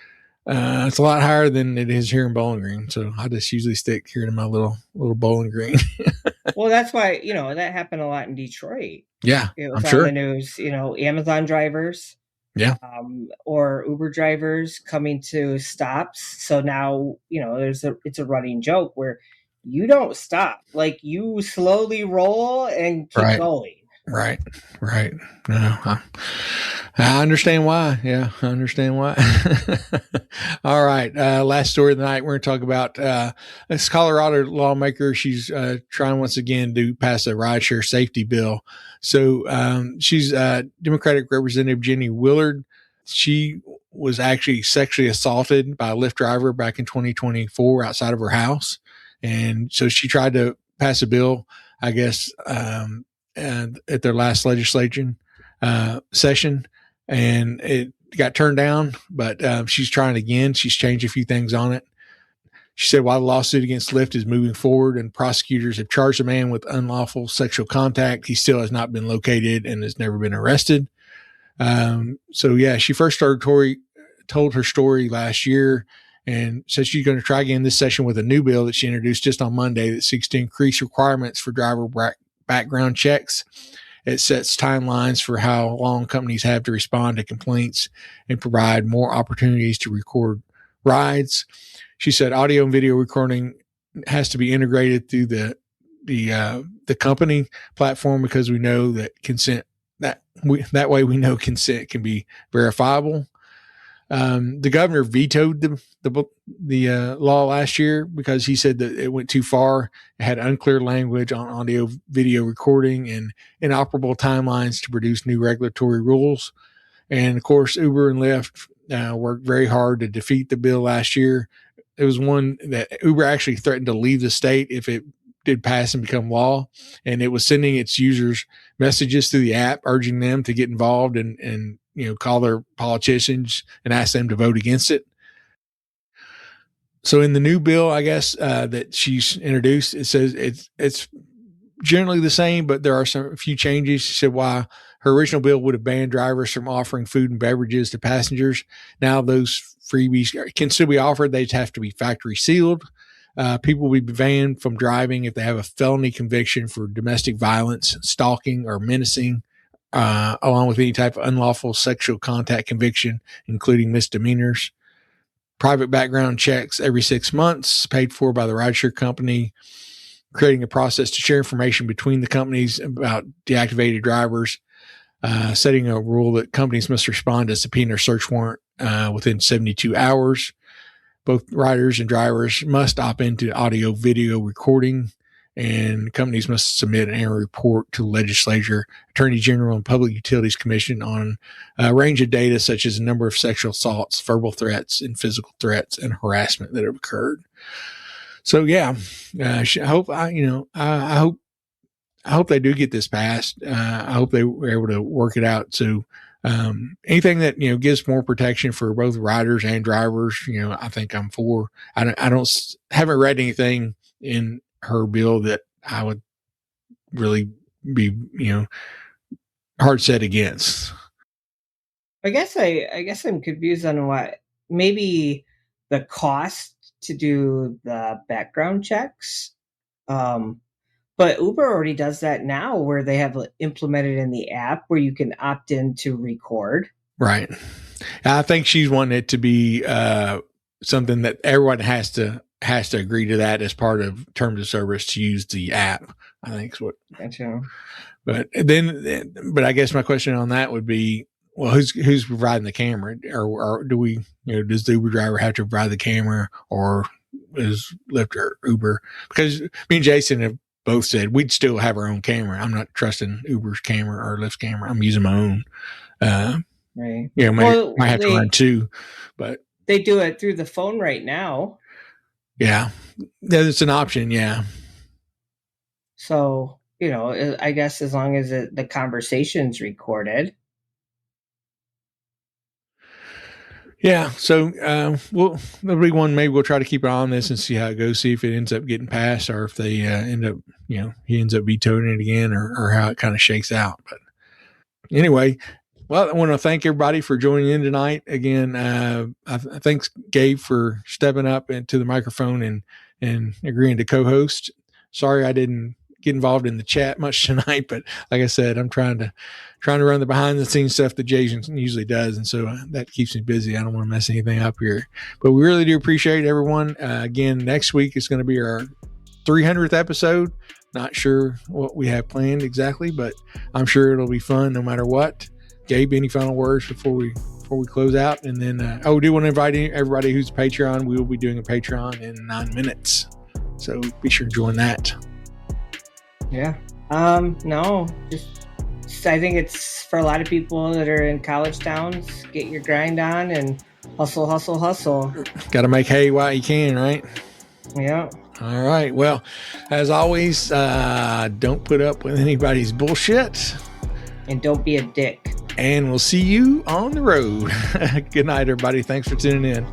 a lot higher than it is here in Bowling Green. So I just usually stick here in my little Bowling Green. Well, that's why, that happened a lot in Detroit. Yeah, it was I'm on sure. the news, Amazon drivers. Yeah. Or Uber drivers coming to stops. So now, it's a running joke where you don't stop. Like, you slowly roll and keep going. Right. No, I understand why. Yeah, I understand why. All right. Last story of the night, we're going to talk about this Colorado lawmaker. She's trying once again to pass a rideshare safety bill. So she's Democratic Representative Jenny Willard. She was actually sexually assaulted by a Lyft driver back in 2024 outside of her house. And so she tried to pass a bill, I guess, at their last legislation session, and it got turned down, but she's trying again. She's changed a few things on it. She said while the lawsuit against Lyft is moving forward and prosecutors have charged a man with unlawful sexual contact, he still has not been located and has never been arrested. So yeah, she first told her story last year and said she's going to try again this session with a new bill that she introduced just on Monday that seeks to increase requirements for driver background checks. It sets timelines for how long companies have to respond to complaints and provide more opportunities to record rides. She said audio and video recording has to be integrated through the company platform, because we know that that way we know consent can be verifiable. The governor vetoed the law last year because he said that it went too far. It had unclear language on audio video recording and inoperable timelines to produce new regulatory rules. And of course, Uber and Lyft worked very hard to defeat the bill last year. It was one that Uber actually threatened to leave the state if it did pass and become law. And it was sending its users messages through the app urging them to get involved and call their politicians and ask them to vote against it. So in the new bill, I guess, that she's introduced, it says it's generally the same, but there are a few changes. She said why her original bill would have banned drivers from offering food and beverages to passengers. Now those freebies can still be offered. They just have to be factory sealed. People will be banned from driving if they have a felony conviction for domestic violence, stalking, or menacing, along with any type of unlawful sexual contact conviction, including misdemeanors. Private background checks every 6 months, paid for by the rideshare company, creating a process to share information between the companies about deactivated drivers, setting a rule that companies must respond to subpoena or search warrant within 72 hours. Both riders and drivers must opt into audio video recording, and companies must submit an annual report to the legislature, attorney general, and public utilities commission on a range of data such as the number of sexual assaults, verbal threats, and physical threats and harassment that have occurred. So yeah, I hope they do get this passed. I hope they were able to work it out. So anything that gives more protection for both riders and drivers, I think I'm for. Haven't read anything in her bill that I would really be hard set against. I guess I'm confused on what maybe the cost to do the background checks. But Uber already does that now, where they have implemented in the app where you can opt in to record. Right. I think she's wanting it to be something that everyone has to has to agree to that as part of terms of service to use the app. I think is what. Gotcha. But I guess my question on that would be, well, who's providing the camera, or do we, does the Uber driver have to provide the camera, or is Lyft or Uber? Because me and Jason have both said we'd still have our own camera. I'm not trusting Uber's camera or Lyft's camera. I'm using my own. Right. Might have to run two, but they do it through the phone right now. Yeah, it's an option. Yeah. So, I guess as long as the conversation's recorded. Yeah. So, there'll be one, maybe we'll try to keep an eye on this and see how it goes, see if it ends up getting passed, or if they end up, he ends up vetoing it again, or how it kind of shakes out. But anyway, well, I want to thank everybody for joining in tonight. Again, thanks, Gabe, for stepping up into the microphone and agreeing to co-host. Sorry I didn't get involved in the chat much tonight, but like I said, I'm trying to run the behind the scenes stuff that Jason usually does, and so that keeps me busy. I don't want to mess anything up here, but we really do appreciate everyone. Again, next week is going to be our 300th episode. Not sure what we have planned exactly, but I'm sure it'll be fun no matter what. Gabe, any final words before we close out? And then we do want to invite everybody who's a Patreon. We will be doing a Patreon in 9 minutes, so be sure to join that. Yeah. No, just I think it's for a lot of people that are in college towns. Get your grind on and hustle. Got to make hay while you can, right? Yeah. All right. Well, as always, don't put up with anybody's bullshit. And don't be a dick. And we'll see you on the road. Good night, everybody. Thanks for tuning in.